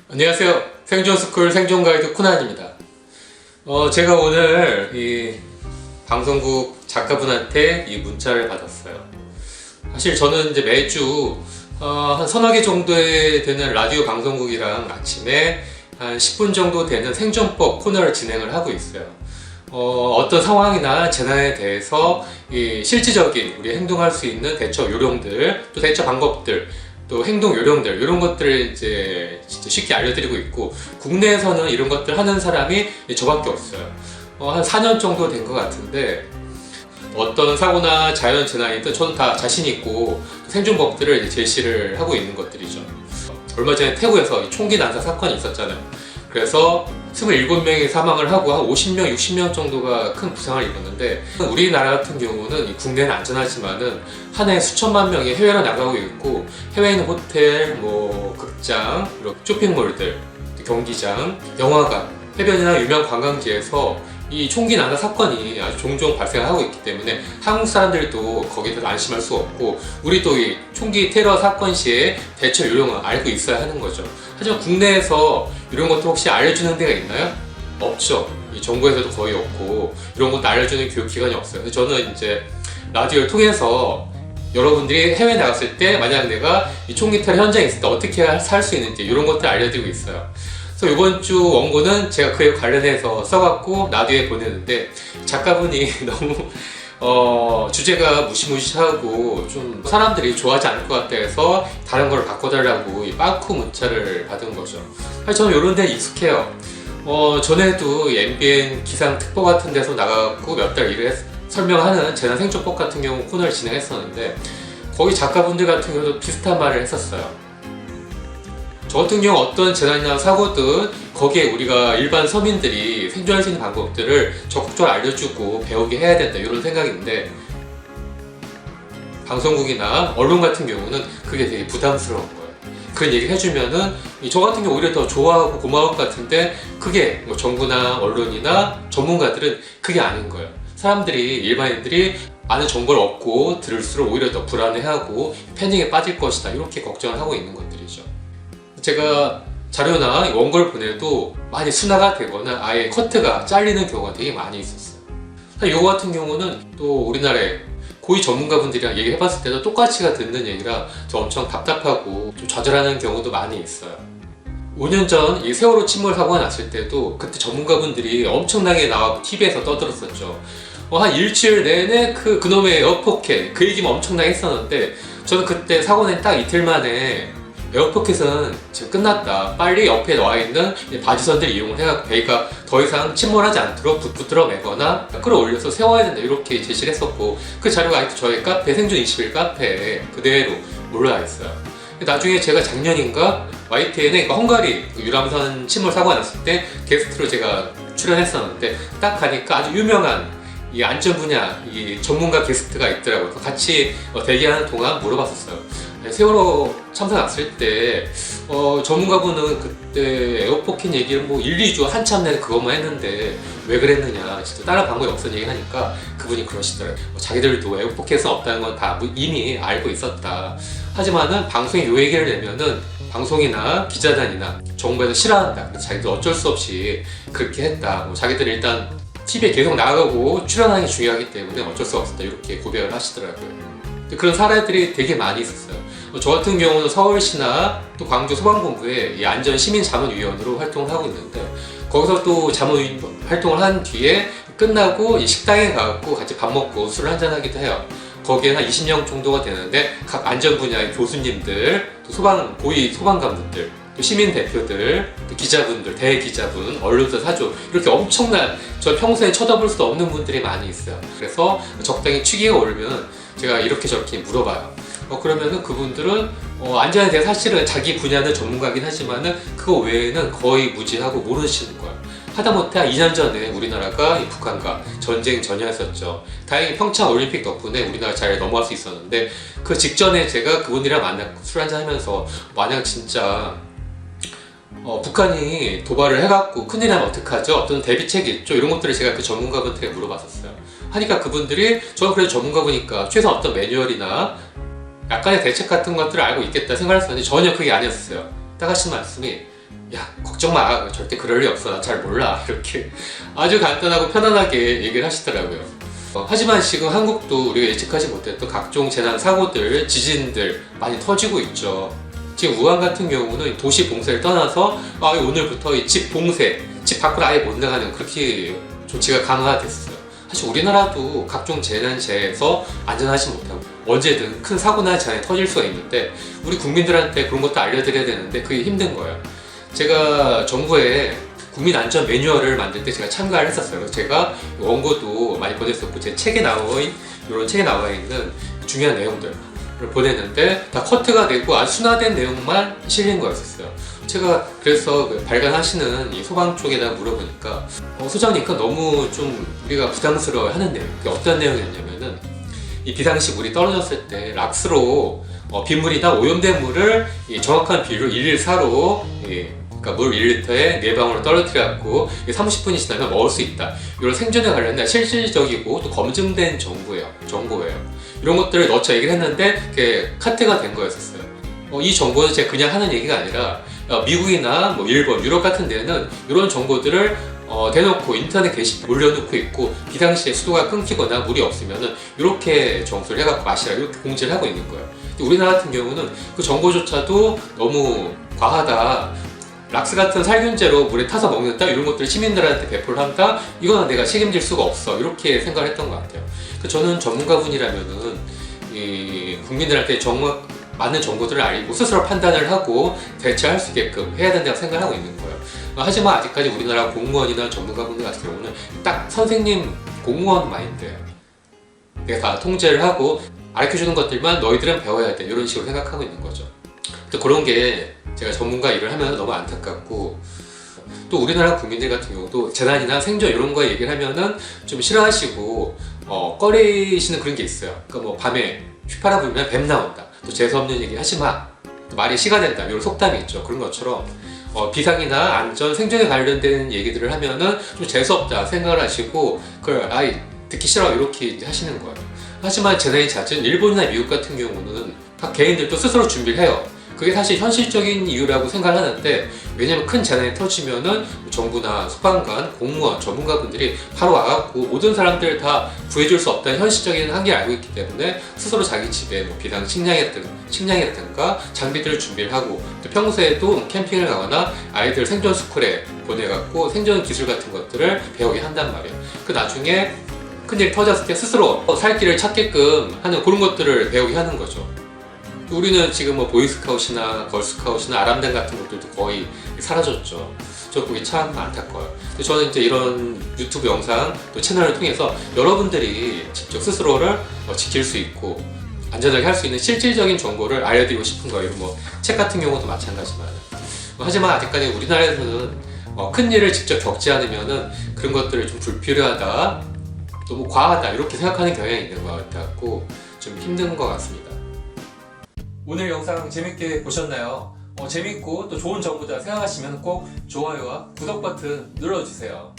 안녕하세요. 생존스쿨 생존가이드 코난입니다. 제가 오늘 이 방송국 작가분한테 이 문자를 받았어요. 사실 저는 이제 매주 한 서너 개 정도에 되는 라디오 방송국이랑 아침에 한 10분 정도 되는 생존법 코너를 진행을 하고 있어요. 어떤 상황이나 재난에 대해서 이 실질적인 우리 행동할 수 있는 대처 요령들, 또 대처 방법들, 또 행동 요령들 이런 것들을 이제 진짜 쉽게 알려드리고 있고, 국내에서는 이런 것들 하는 사람이 저밖에 없어요. 한 4년 정도 된 것 같은데, 어떤 사고나 자연 재난이든 저는 다 자신 있고 생존법들을 이제 제시를 하고 있는 것들이죠. 얼마 전에 태국에서 총기 난사 사건이 있었잖아요. 그래서 27명이 사망을 하고 한 50명, 60명 정도가 큰 부상을 입었는데, 우리나라 같은 경우는 국내는 안전하지만은 한 해 수천만 명이 해외로 나가고 있고, 해외에 있는 호텔, 극장, 쇼핑몰들, 경기장, 영화관, 해변이나 유명 관광지에서 이 총기 난사 사건이 아주 종종 발생하고 있기 때문에 한국 사람들도 거기에 대해서 안심할 수 없고, 우리도 이 총기 테러 사건 시에 대처 요령을 알고 있어야 하는 거죠. 하지만 국내에서 이런 것들 혹시 알려주는 데가 있나요? 없죠. 이 정부에서도 거의 없고 이런 것도 알려주는 교육기관이 없어요. 근데 저는 이제 라디오를 통해서 여러분들이 해외에 나갔을 때 만약 내가 이 총기 테러 현장에 있을 때 어떻게 살 수 있는지 이런 것들 알려드리고 있어요. 그래서 이번 주 원고는 제가 그에 관련해서 써갖고 라디오에 보내는데, 작가분이 너무 주제가 무시무시하고 좀 사람들이 좋아하지 않을 것 같다 해서 다른 걸 바꿔달라고 이 빠꾸 문자를 받은 거죠. 사실 저는 이런 데 익숙해요. 전에도 MBN 기상특보 같은 데서 나가고 몇 달 일을 설명하는 재난생존법 같은 경우 코너를 진행했었는데, 거기 작가분들 같은 경우도 비슷한 말을 했었어요. 저 같은 경우 어떤 재난이나 사고든 거기에 우리가 일반 서민들이 생존할 수 있는 방법들을 적극적으로 알려주고 배우게 해야 된다, 이런 생각인데, 방송국이나 언론 같은 경우는 그게 되게 부담스러운 거예요. 그런 얘기 해주면은 저 같은 경우 오히려 더 좋아하고 고마울 것 같은데, 그게 정부나 언론이나 전문가들은 그게 아닌 거예요. 사람들이, 일반인들이 아는 정보를 얻고 들을수록 오히려 더 불안해하고 패닉에 빠질 것이다, 이렇게 걱정을 하고 있는 것들이죠. 제가 자료나 원고를 보내도 많이 순화가 되거나 아예 커트가 잘리는 경우가 되게 많이 있었어요. 이거 같은 경우는 또 우리나라에 고위 전문가분들이랑 얘기해봤을 때도 똑같이 듣는 얘기라 저 엄청 답답하고 좀 좌절하는 경우도 많이 있어요. 5년 전 이 세월호 침몰 사고가 났을 때도 그때 전문가분들이 엄청나게 나와 TV에서 떠들었었죠. 한 일주일 내내 그놈의 에어포켓 그 얘기만 엄청나게 했었는데, 저는 그때 사고 낸 딱 이틀 만에 에어포켓은 지금 끝났다, 빨리 옆에 나와있는 바지선들 이용을 해서 배가 더 이상 침몰하지 않도록 붙들어 매거나 끌어올려서 세워야 된다, 이렇게 제시를 했었고, 그 자료가 아직도 저희 카페 생존21 카페에 그대로 올라와 있어요. 나중에 제가 작년인가 YTN에 헝가리 유람선 침몰 사고가 났을 때 게스트로 제가 출연했었는데, 딱 가니까 아주 유명한 이 안전 분야 이 전문가 게스트가 있더라고요. 같이 대기하는 동안 물어봤었어요. 세월호 참사 났을 때 전문가분은 그때 에어포켓 얘기를 1, 2주 한참 내내 그것만 했는데 왜 그랬느냐, 진짜 다른 방법이 없었는 얘기 하니까 그분이 그러시더라고요. 자기들도 에어포켓은 없다는 건 다 이미 알고 있었다. 하지만은 방송에 요 얘기를 내면은 방송이나 기자단이나 정부에서 싫어한다. 그래서 자기들 어쩔 수 없이 그렇게 했다. 자기들이 일단 TV에 계속 나가고 출연하는 게 중요하기 때문에 어쩔 수 없었다, 이렇게 고백을 하시더라고요. 그런 사례들이 되게 많이 있었어요. 저 같은 경우는 서울시나 또 광주 소방본부에 이 안전시민자문위원으로 활동을 하고 있는데, 거기서 또 자문 활동을 한 뒤에 끝나고 이 식당에 가고 같이 밥 먹고 술을 한잔 하기도 해요. 거기에 한 20명 정도가 되는데, 각 안전 분야의 교수님들, 또 고위 소방관분들, 또 시민 대표들, 또 기자분들, 대기자분, 언론사 사주, 이렇게 엄청난, 저 평소에 쳐다볼 수도 없는 분들이 많이 있어요. 그래서 적당히 취기가 오르면 제가 이렇게 저렇게 물어봐요. 그러면은 그분들은 안전에 대해 사실은 자기 분야는 전문가긴 하지만은 그거 외에는 거의 무지하고 모르시는 거예요. 하다못해 한 2년 전에 우리나라가 북한과 전쟁 전야였었죠. 다행히 평창 올림픽 덕분에 우리나라 잘 넘어갈 수 있었는데, 그 직전에 제가 그분이랑 만나고 술 한잔 하면서 만약 진짜 북한이 도발을 해갖고 큰일 나면 어떡하죠? 어떤 대비책이 있죠? 이런 것들을 제가 그 전문가분들에게 물어봤었어요. 하니까 그분들이 저는 그래도 전문가분이니까 최소한 어떤 매뉴얼이나 약간의 대책 같은 것들을 알고 있겠다 생각했었는데 전혀 그게 아니었어요. 딱 하신 말씀이 야 걱정 마 절대 그럴 리 없어 나 잘 몰라 이렇게 아주 간단하고 편안하게 얘기를 하시더라고요. 하지만 지금 한국도 우리가 예측하지 못했던 각종 재난 사고들, 지진들 많이 터지고 있죠. 지금 우한 같은 경우는 도시 봉쇄를 떠나서 오늘부터 이 집 봉쇄, 집 밖으로 아예 못 나가는 그렇게 조치가 강화됐어요. 사실 우리나라도 각종 재난재해에서 안전하지 못하고 언제든 큰 사고나 재난이 터질 수가 있는데 우리 국민들한테 그런 것도 알려드려야 되는데 그게 힘든 거예요. 제가 정부에 국민 안전 매뉴얼을 만들 때 제가 참가를 했었어요. 제가 원고도 많이 보냈었고 제 책에 이런 책에 나와 있는 중요한 내용들을 보냈는데 다 커트가 되고 아주 순화된 내용만 실린 거였어요. 제가 그래서 발간하시는 이 소방 쪽에다 물어보니까 소장님 그 너무 좀 우리가 부담스러워하는 내용. 그게 어떤 내용이었냐면은 이 비상시 물이 떨어졌을 때 락스로 빗물이나 오염된 물을 정확한 비율로 114로 그러니까 물 1리터에 4방울을 떨어뜨려갖고 30분이 지나면 먹을 수 있다. 이런 생존에 관련된 실질적이고 또 검증된 정보예요. 이런 것들을 넣자 얘기를 했는데 그게 카트가 된 거였어요. 이 정보는 제가 그냥 하는 얘기가 아니라 미국이나 뭐 일본, 유럽 같은 데는 이런 정보들을 대놓고 인터넷 게시판에 올려놓고 있고 비상시에 수도가 끊기거나 물이 없으면은 이렇게 정수를 해갖고 마시라 이렇게 공지를 하고 있는 거예요. 근데 우리나라 같은 경우는 그 정보조차도 너무 과하다. 락스 같은 살균제로 물에 타서 먹는다 이런 것들을 시민들한테 배포를 한다 이거는 내가 책임질 수가 없어 이렇게 생각을 했던 것 같아요. 저는 전문가분이라면은 국민들한테 정말 많은 정보들을 알고 스스로 판단을 하고 대처할 수 있게끔 해야 된다고 생각하고 있는 거예요. 하지만 아직까지 우리나라 공무원이나 전문가분들 같은 경우는 딱 선생님 공무원 마인드예요. 내가 다 통제를 하고 가르쳐주는 것들만 너희들은 배워야 돼 이런 식으로 생각하고 있는 거죠. 또 그런 게 제가 전문가 일을 하면 너무 안타깝고 또 우리나라 국민들 같은 경우도 재난이나 생존 이런 거 얘기를 하면은 좀 싫어하시고 꺼리시는 그런 게 있어요. 그러니까 뭐 밤에 휘파람 불면 뱀 나온다. 또 재수없는 얘기 하지 마. 또 말이 시가 된다. 이런 속담이 있죠. 그런 것처럼 비상이나 안전, 생존에 관련된 얘기들을 하면은 좀 재수없다 생각을 하시고 그걸 듣기 싫어 이렇게 이제 하시는 거예요. 하지만 재난이 잦은 일본이나 미국 같은 경우는 각 개인들도 스스로 준비를 해요. 그게 사실 현실적인 이유라고 생각을 하는데 왜냐면 큰 재난이 터지면은 정부나 소방관, 공무원, 전문가분들이 바로 와갖고 모든 사람들을 다 구해줄 수 없다는 현실적인 한계를 알고 있기 때문에 스스로 자기 집에 뭐 비상 식량이라든가 장비들을 준비를 하고 또 평소에도 캠핑을 가거나 아이들 생존 스쿨에 보내갖고 생존 기술 같은 것들을 배우게 한단 말이에요. 그 나중에 큰일 터졌을 때 스스로 살 길을 찾게끔 하는 그런 것들을 배우게 하는 거죠. 우리는 지금 뭐 보이스카웃이나 걸스카웃이나 아람단 같은 것들도 거의 사라졌죠. 저 그게 참 안타까워요. 저는 이제 이런 유튜브 영상 또 채널을 통해서 여러분들이 직접 스스로를 지킬 수 있고 안전하게 할 수 있는 실질적인 정보를 알려드리고 싶은 거예요. 뭐 책 같은 경우도 마찬가지만. 하지만 아직까지 우리나라에서는 큰 일을 직접 겪지 않으면은 그런 것들을 좀 불필요하다, 너무 과하다 이렇게 생각하는 경향이 있는 것 같고 좀 힘든 것 같습니다. 오늘 영상 재밌게 보셨나요? 재밌고 또 좋은 정보다 생각하시면 꼭 좋아요와 구독 버튼 눌러주세요.